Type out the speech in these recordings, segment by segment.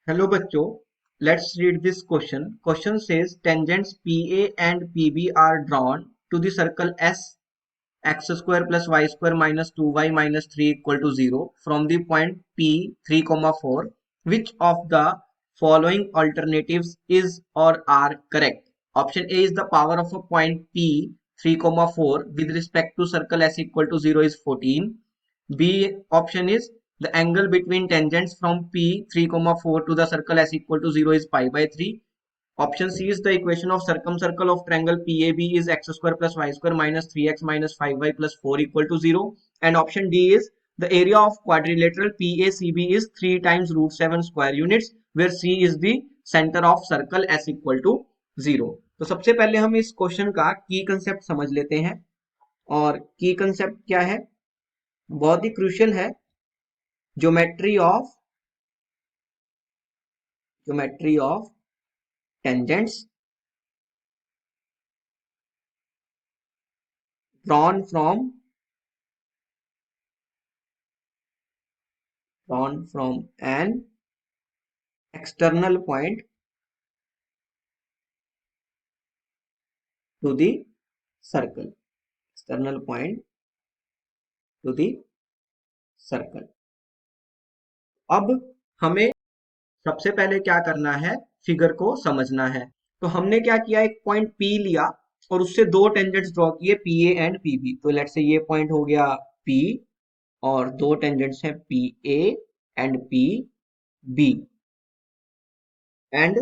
Hello बच्चों, let's read this question. Question says tangents PA and PB are drawn to the circle S, x square plus y square minus 2y minus 3 equal to 0 from the point P 3, 4. Which of the following alternatives is or are correct? Option A is the power of a point P 3, 4 with respect to circle S equal to 0 is 14. B option is the angle between tangents from P 3, 4 to the circle S equal to 0 is pi by 3. Option C is the equation of circumcircle of triangle PAB is x square plus y square minus 3x minus 5y plus 4 equal to 0. And option D is the area of quadrilateral PACB is 3 times root 7 square units where C is the center of circle S equal to 0. तो सबसे पहले हम इस question का की concept समझ लेते हैं। और की कंसेप्ट क्या है? बहुत ही क्रूशियल है। Geometry of tangents drawn from an external point to the circle. External point to the circle. अब हमें सबसे पहले क्या करना है? फिगर को समझना है। तो हमने क्या किया, एक पॉइंट P लिया और उससे दो टेंजेंट्स ड्रॉ किए PA एंड PB। तो लेट्स से ये पॉइंट हो गया P और दो टेंजेंट्स हैं PA एंड PB। एंड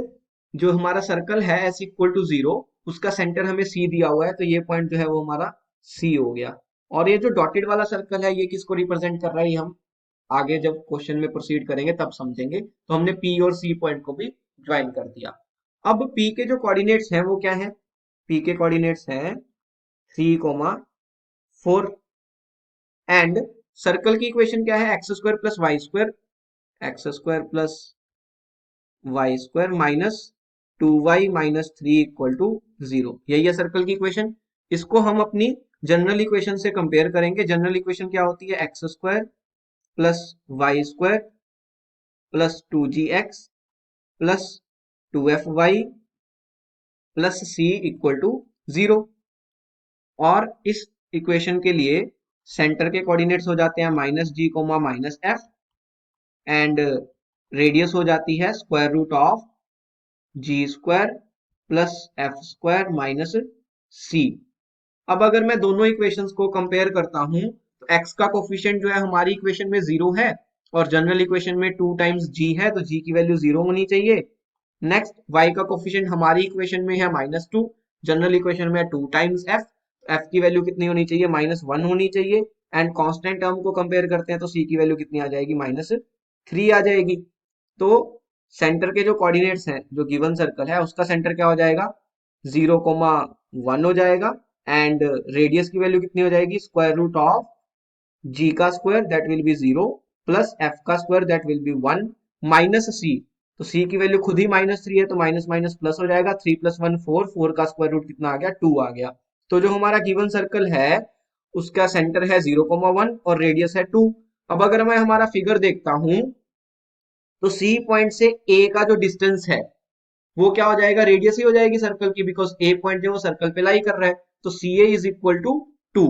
जो हमारा सर्कल है S इक्वल टू 0, उसका सेंटर हमें C दिया हुआ है, तो ये पॉइंट जो है वो हमारा C हो गया। और ये जो डॉटेड वाला सर्कल है ये किसको रिप्रेजेंट कर रहा है, ये हम आगे जब क्वेश्चन में प्रोसीड करेंगे तब समझेंगे। तो हमने P और C पॉइंट को भी ज्वाइन कर दिया। अब P के जो कोऑर्डिनेट्स हैं वो क्या है? P के कोऑर्डिनेट्स हैं 3, 4 एंड सर्कल की इक्वेशन क्या है? X square plus Y square, x square plus Y square minus 2y minus 3 equal to 0। यही है सर्कल की इक्वेशन। इसको हम अपनी जनरल इक्वेशन से कंपेयर करेंगे। जनरल इक्वेशन क्या होती है? X square plus Y square plus 2gx plus 2fy plus c equal to 0। और इस इक्वेशन के लिए सेंटर के कोऑर्डिनेट्स हो जाते हैं minus G comma minus F and radius हो जाती है square root of G square plus F square minus C. अब अगर मैं दोनों इक्वेशंस को कंपेयर करता हूं तो x का कोफिशिएंट जो है हमारी इक्वेशन में 0 है और जनरल इक्वेशन में 2 टाइम्स g है, तो g की वैल्यू 0 होनी चाहिए। नेक्स्ट y का कोफिशिएंट हमारी इक्वेशन में है -2, जनरल इक्वेशन में 2 टाइम्स f, f की वैल्यू कितनी होनी चाहिए? -1 होनी चाहिए। एंड कांस्टेंट टर्म को कंपेयर करते हैं तो c की वैल्यू कितनी आ जाएगी? -3 आ जाएगी। तो सेंटर के जो कोऑर्डिनेट्स हैं, जो गिवन सर्कल है उसका सेंटर क्या हो जाएगा? 0,1 हो जाएगा। एंड रेडियस की वैल्यू कितनी हो जाएगी? स्क्वायर रूट ऑफ g का square that will be 0 plus f का square that will be 1 minus c। तो c की वैल्यू खुद ही -3 है तो माइनस माइनस प्लस हो जाएगा। 3 + 1 4, 4 का स्क्वायर रूट कितना आ गया? 2 आ गया। तो जो हमारा गिवन सर्कल है उसका सेंटर है 0,1 और रेडियस है 2। अब अगर मैं हमारा फिगर देखता हूं तो C पॉइंट से A का जो डिस्टेंस है वो क्या हो जाएगा? रेडियस ही हो जाएगी सर्कल की, बिकॉज A पॉइंट जो वो सर्कल पे लाई कर रहा है। तो CA is equal to 2।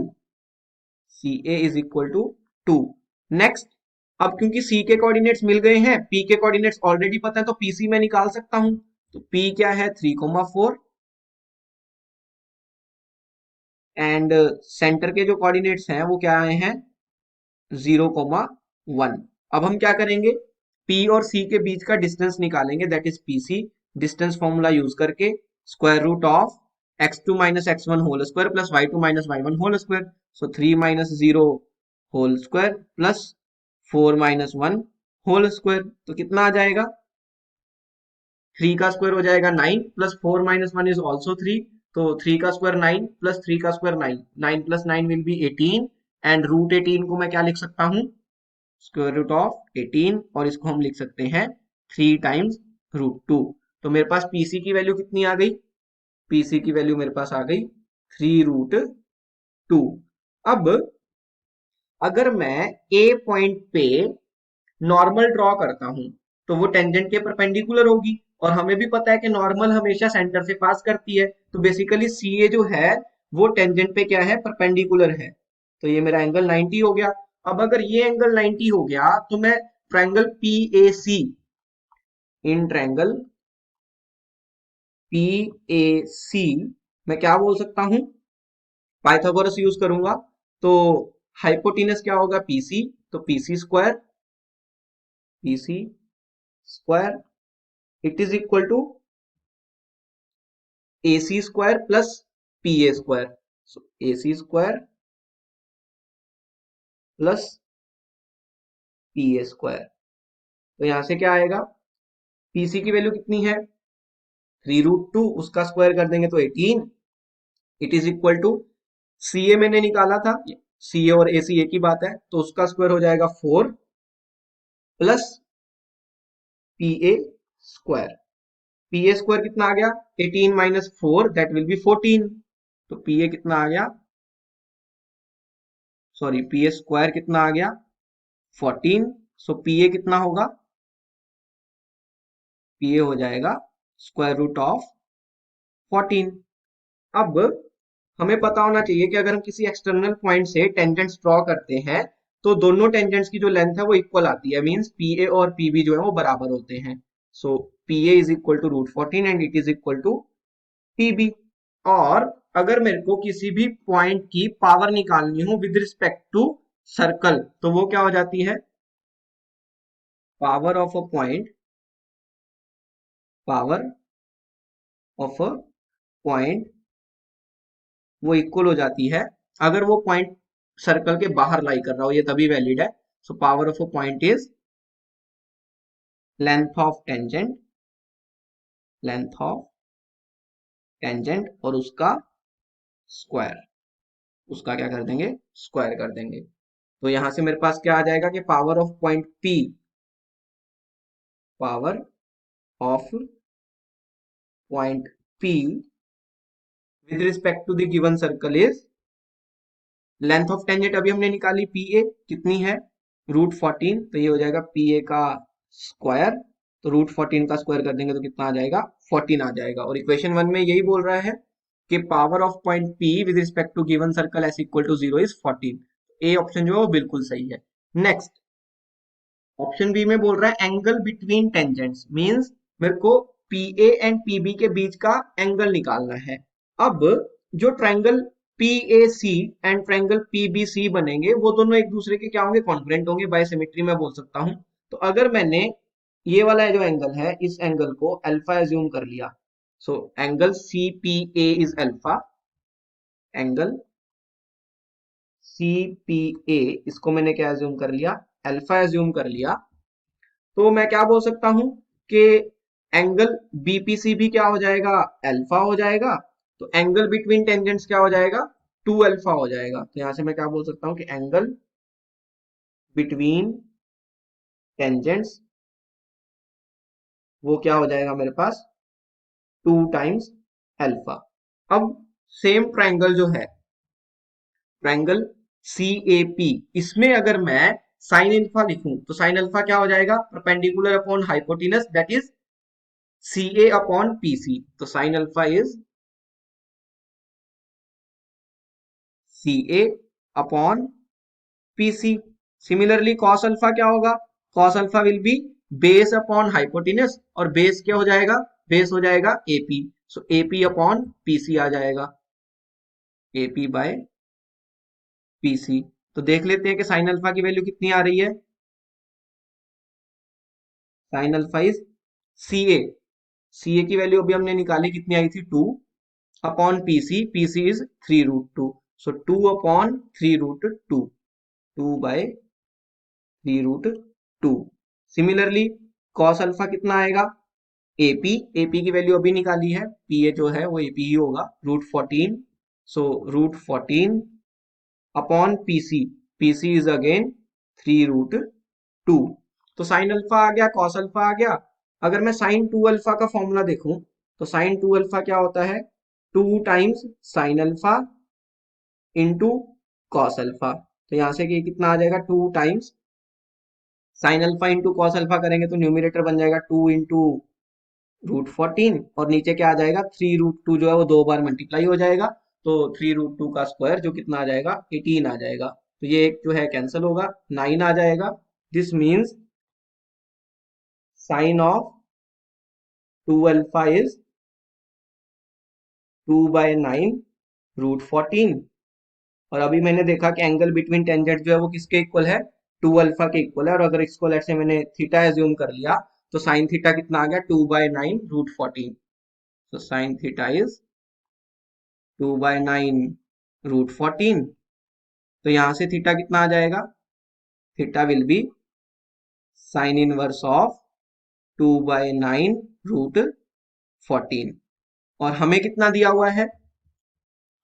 CA is equal to 2। Next, अब क्योंकि C के कोऑर्डिनेट्स मिल गए हैं, P के कोऑर्डिनेट्स ऑलरेडी पता है, तो PC मैं निकाल सकता हूं। तो P क्या है? 3, 4 एंड सेंटर के जो कोऑर्डिनेट्स हैं वो क्या आए हैं? 0,1। अब हम क्या करेंगे? P और C के बीच का डिस्टेंस निकालेंगे, that is PC। Distance formula use करके square root of x2 minus x1 whole square plus y2 minus y1 whole square. So 3 minus 0 whole square plus 4 minus 1 whole square. तो कितना आ जाएगा? 3 का square हो जाएगा 9 प्लस 4 माइनस 1 इज ऑल्सो 3। तो 3 का square 9 plus 3 का square 9, 9 plus 9 will be 18 and root 18 को मैं क्या लिख सकता हूं? स्क्वायर रूट ऑफ 18, और इसको हम लिख सकते हैं 3 टाइम्स रूट 2। तो मेरे पास PC की वैल्यू कितनी आ गई? PC की वैल्यू मेरे पास आ गई 3√2। अब अगर मैं A पॉइंट पे नॉर्मल ड्रॉ करता हूं तो वो टेंजेंट के परपेंडिकुलर होगी, और हमें भी पता है कि नॉर्मल हमेशा सेंटर से पास करती है, तो बेसिकली सी ए जो है वो टेंजेंट पे क्या है, परपेंडिकुलर है। तो ये मेरा एंगल 90 हो गया। अब अगर ये एंगल 90 हो गया तो मैं triangle P A C, in triangle P A C मैं क्या बोल सकता हूं, पाइथागोरस यूज करूंगा। तो हाइपोटेनस क्या होगा, पीसी, तो PC square it is equal to AC square plus PA square. So AC square plus PA square. तो यहां से क्या आएगा, PC की वैल्यू कितनी है, 3√2, उसका स्क्वायर कर देंगे तो 18। It is equal to CA मैंने निकाला था, CA और AC एक ही बात है, तो उसका स्क्वायर हो जाएगा 4 plus PA square. PA square कितना आ गया, 18 माइनस 4 दैट विल बी 14। तो PA कितना आ गया, सॉरी PA स्क्वायर कितना आ गया, 14। सो PA कितना होगा, PA हो जाएगा स्क्वायर रूट ऑफ 14। अब हमें पता होना चाहिए कि अगर हम किसी एक्सटर्नल पॉइंट से टेंजेंट्स ड्रॉ करते हैं तो दोनों टेंजेंट्स की जो लेंथ है वो इक्वल आती है, मींस PA और PB जो है वो बराबर होते हैं। So PA is equal to √14 and it is equal to PB। और अगर मेरे को किसी भी पॉइंट की पावर निकालनी हो विद रिस्पेक्ट टू सर्कल, तो वो क्या हो जाती है, power of a point, power of a point वो इक्वल हो जाती है, अगर वो पॉइंट सर्कल के बाहर लाई कर रहा हो, ये तभी वैलिड है। So power of a point is length of tangent, length of tangent और उसका स्क्वायर, उसका क्या कर देंगे, स्क्वायर कर देंगे। तो यहां से मेरे पास क्या आ जाएगा कि power of point P, power of point P with respect to the given circle is, length of tangent अभी हमने निकाली PA कितनी है, √14, तो ये हो जाएगा PA का स्क्वायर। तो √14 का स्क्वायर कर देंगे तो कितना आ जाएगा, 14 आ जाएगा। और इक्वेशन 1 में यही बोल रहा है कि power of point P with respect to given circle S equal to 0 is 14। A option जो है वो बिल्कुल सही है। नेक्स्ट ऑप्शन बी में बोल रहा है एंगल बिटवीन टेंजेंट्स, मींस मेरे को PA एंड PB के बीच का एंगल निकालना है। अब जो triangle PAC and triangle PBC बनेंगे वो दोनों एक दूसरे के क्या होंगे, कॉन्ग्रुएंट होंगे, बाय सिमेट्री मैं बोल सकता हूं। तो अगर मैंने ये वाला जो एंगल है इस एंगल को अल्फा एज्यूम कर लिया, so angle CPA is alpha, angle CPA इसको मैंने क्या एज्यूम कर लिया, अल्फा एज्यूम कर लिया, तो मैं क्या बोल सकता हूं कि एंगल BPC भी क्या हो जाएगा, अल्फा हो जाएगा। तो एंगल बिटवीन टेंजेंट्स क्या हो जाएगा, 2 अल्फा हो जाएगा। तो यहां से मैं क्या बोल सकता हूं कि एंगल बिटवीन टेंजेंट्स वो क्या हो जाएगा मेरे पास, 2 टाइम्स अल्फा। अब सेम ट्रायंगल जो है, ट्रायंगल CAP, इसमें अगर मैं साइन अल्फा लिखूं तो साइन अल्फा क्या हो जाएगा, perpendicular upon hypotenuse that is CA upon PC। तो sign alpha is CA upon PC। Similarly cos alpha क्या होगा, cos alpha will be base upon hypotenuse, और बेस क्या हो जाएगा, बेस हो जाएगा AP। सो AP अपॉन PC आ जाएगा, AP बाय PC। तो देख लेते हैं कि साइन अल्फा की वैल्यू कितनी आ रही है, sine alpha is CA, CA की वैल्यू अभी हमने निकाली, कितनी आई थी, 2 upon PC, PC is 3√2। So 2 upon 3√2, 2 by 3√2। Similarly cos alpha कितना आएगा, AP की वैल्यू अभी निकाली है, PA जो है वो AP ही होगा, √14। सो √14 अपॉन PC इज अगेन 3√2। तो साइन अल्फा आ गया, कॉस अल्फा आ गया। अगर मैं साइन 2 अल्फा का फॉर्मूला देखूं तो साइन 2 अल्फा क्या होता है, 2 times sine alpha into cos alpha. तो यहां से ये कितना आ जाएगा, 2 times sine alpha into cos alpha करेंगे तो न्यूमिनेटर बन जाएगा 2 इंटू √14 और नीचे क्या आ जाएगा 3√2 जो है वो 2 बार मल्टीप्लाई हो जाएगा तो 3√2 का स्क्वायर जो कितना आ जाएगा 18 आ जाएगा तो ये एक जो है कैंसिल होगा 9 आ जाएगा this means sign of 2 alpha is 2/9 √14 और अभी मैंने देखा कि एंगल बिटवीन टेंजेंट जो है वो किसके इक्वल है 2 अल्फा के इक्वल है और अगर इसको लेट से मैंने थीटा एज्यूम कर लिया तो साइन थीटा कितना आ गया 2/9 √14 so sin theta is 2/9 √14 तो यहां से थीटा कितना आ जाएगा theta will be sine inverse of 2/9 √14 और हमें कितना दिया हुआ है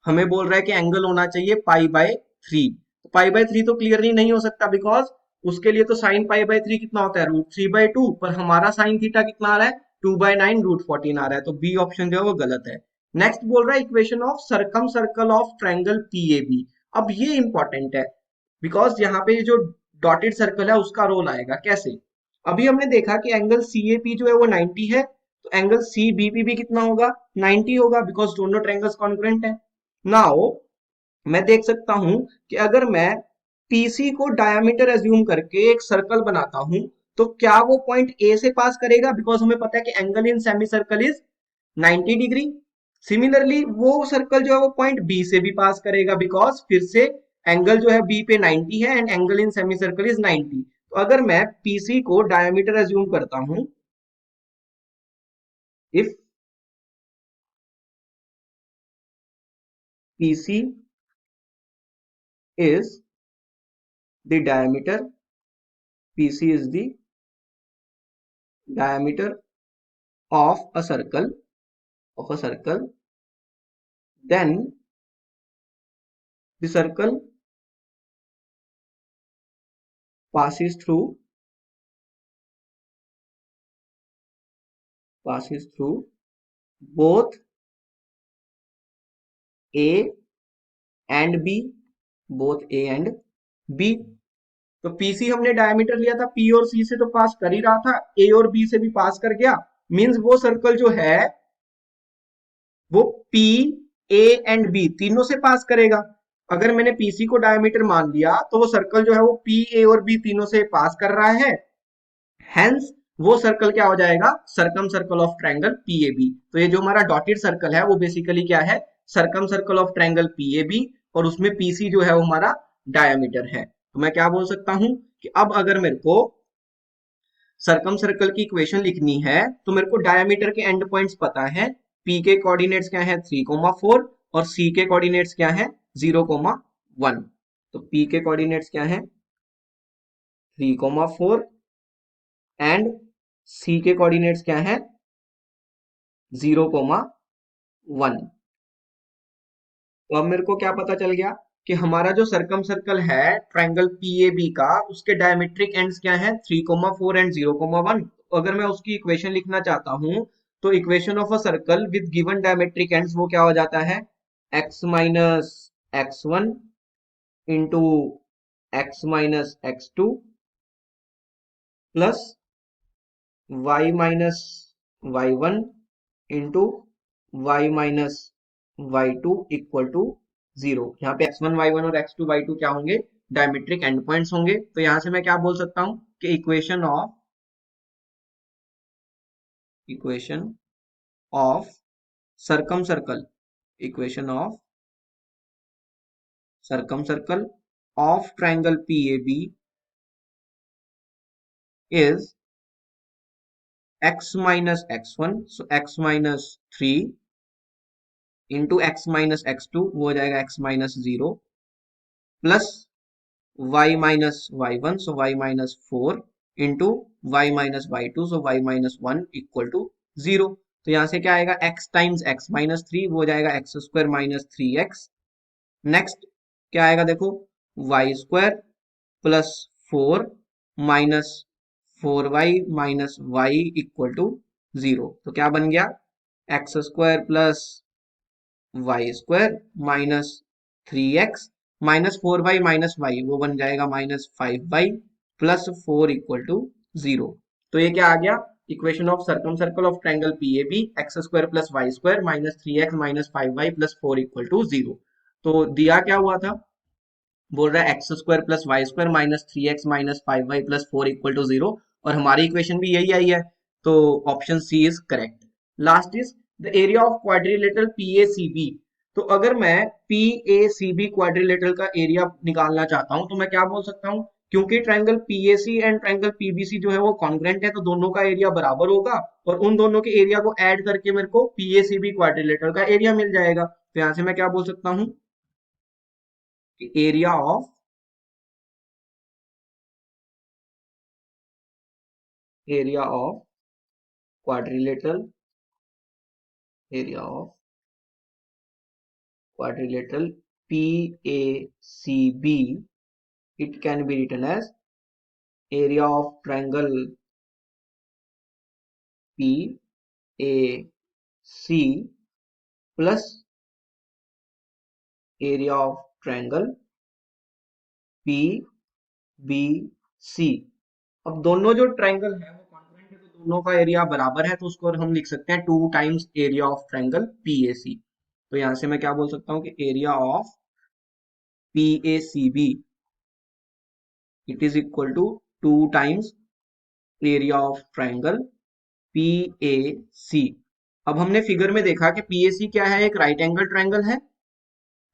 हमें बोल रहा है कि एंगल होना चाहिए π/3 π/3 तो क्लियरली नहीं हो सकता बिकॉज उसके लिए तो साइन π/3 कितना होता है √3/2 पर हमारा साइन थीटा कितना आ रहा है 2/9 √14 आ रहा है तो बी ऑप्शन जो है वो गलत है नेक्स्ट बोल रहा है equation of circum circle of triangle PAB अब ये इंपॉर्टेंट है बिकॉज यहाँ पे जो डॉटेड सर्कल है उसका रोल आएगा कैसे अभी हमने देखा कि एंगल CAP जो है वो 90 है तो एंगल CBP भी कितना होगा 90 होगा बिकॉज दोनों ट्रायंगल्स कॉन्ग्रुएंट है नाउ मैं देख सकता हूं कि अगर मैं PC को डायमीटर एज्यूम करके एक सर्कल बनाता हूं तो क्या वो पॉइंट A से पास करेगा बिकॉज हमें पता है कि angle in semi circle is 90 degree similarly वो सर्कल जो है वो पॉइंट B से भी पास करेगा बिकॉज फिर से एंगल जो है B पे 90 है and angle in semi circle is 90 तो अगर मैं PC को डायमीटर एज्यूम करता हूं if PC is the PC is the diameter of a circle then the circle passes through both A and B तो PC हमने डायमीटर लिया था P और C से तो पास कर ही रहा था A और B से भी पास कर गया मींस वो सर्कल जो है वो P A एंड B तीनों से पास करेगा अगर मैंने PC को डायमीटर मान लिया तो वो सर्कल जो है वो P A और B तीनों से पास कर रहा है हेंस वो सर्कल क्या हो जाएगा सरकम सर्कल ऑफ ट्रायंगल PAB तो ये जो हमारा डॉटेड सर्कल है वो बेसिकली क्या है सरकम सर्कल ऑफ ट्रायंगल PAB और उसमें PC जो है वो हमारा डायमीटर है तो मैं क्या बोल सकता हूं कि अब अगर मेरे को सरकम सर्कल की इक्वेशन लिखनी है तो मेरे को डायमीटर के एंड पॉइंट्स पता है P के कोऑर्डिनेट्स क्या है 3,4 और C के कोऑर्डिनेट्स क्या है 0,1 तो P के कोऑर्डिनेट्स क्या है 3,4 एंड C के कोऑर्डिनेट्स क्या है 0,1 तो अब मेरे को क्या पता चल गया कि हमारा जो सरकम सर्कल है ट्रायंगल PAB का उसके डायमेट्रिक एंड्स क्या है 3,4 एंड 0,1 तो अगर मैं उसकी इक्वेशन लिखना चाहता हूं तो equation of a circle with given diametric ends वो क्या हो जाता है x minus x1 into x minus x2 plus y minus y1 into y minus y2 equal to 0 यहाँ पे x1 y1 और x2 y2 क्या होंगे डायमेट्रिक एंड पॉइंट्स होंगे तो यहां से मैं क्या बोल सकता हूं कि equation of circum circle of triangle PAB is x minus x1 so x minus 3 into x minus x2 वो हो जाएगा x minus 0 plus y minus y1 सो y minus 4 into y minus y2 सो y माइनस 1 इक्वल टू 0 तो यहां से क्या आएगा x टाइम्स x माइनस 3 वो हो जाएगा x square minus 3x next क्या आएगा देखो y square plus 4 minus 4y minus y equal to 0 तो क्या बन गया x square plus Y square minus 3x minus 4y minus y वो बन जाएगा minus 5y plus 4 equal to 0। तो ये क्या आ गया, equation of circum circle of triangle P A B, X square plus Y square minus 3x minus 5y plus 4 equal to 0। तो दिया क्या हुआ था, बोल रहा है x square plus Y square minus 3x minus 5y plus 4 equal to 0, और हमारी इक्वेशन भी यही आई है, तो option C is correct. Last is the area of quadrilateral P A C B. तो अगर मैं पीएसीबी क्वाड्रिलेटरल का एरिया निकालना चाहता हूं तो मैं क्या बोल सकता हूं, क्योंकि triangle PAC and triangle PBC जो है वो कॉन्ग्रेंट है, तो दोनों का एरिया बराबर होगा, और उन दोनों के एरिया को ऐड करके मेरे को पीएसीबी क्वाड्रिलेटरल का एरिया मिल जाएगा। तो यहां से मैं क्या बोल सकता हूं, area of quadrilateral area of quadrilateral PACB, it can be written as area of triangle PAC plus area of triangle PBC। अब दोनों जो ट्रायंगल है वो कॉन्ग्रुएंट है, तो दोनों का एरिया बराबर है, तो उसको हम लिख सकते हैं 2 times area of triangle PAC। तो यहां से मैं क्या बोल सकता हूं कि area of PACB it is equal to 2 times area of triangle PAC। अब हमने फिगर में देखा कि PAC क्या है, एक राइट एंगल ट्रायंगल है,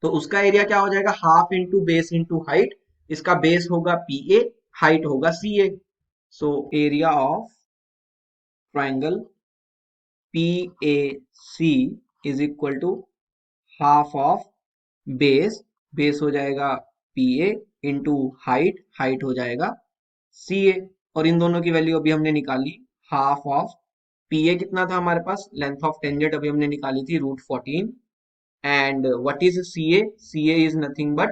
तो उसका एरिया क्या हो जाएगा, half into base into height. इसका बेस होगा PA, हाइट होगा CA। So area of triangle PAC is equal to half of base, base हो जाएगा PA इंटू हाइट, हाइट हो जाएगा CA। और इन दोनों की वैल्यू अभी हमने निकाली, हाफ ऑफ PA कितना था हमारे पास, लेंथ ऑफ टेंजेंट अभी हमने निकाली थी √14, and what is CA? CA is nothing but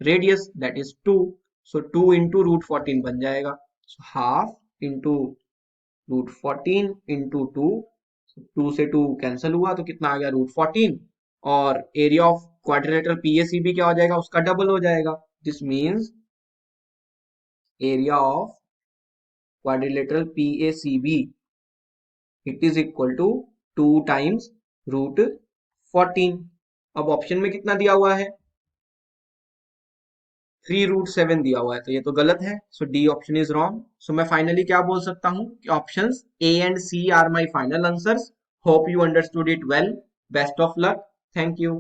radius, that is 2, so 2 into √14 बन जाएगा, so half into √14 into 2, so 2 से 2 कैंसिल हुआ तो कितना आ गया √14, और एरिया ऑफ क्वाड्रिलेटरल PACB क्या हो जाएगा, उसका डबल हो जाएगा। This means area of quadrilateral PACB it is equal to 2 times √14। अब ऑप्शन में कितना दिया हुआ है, 3√7 दिया हुआ है, तो ये तो गलत है, so D option is wrong. So मैं फाइनली क्या बोल सकता हूँ कि options A and C are my final answers. Hope you understood it well. Best of luck. Thank you.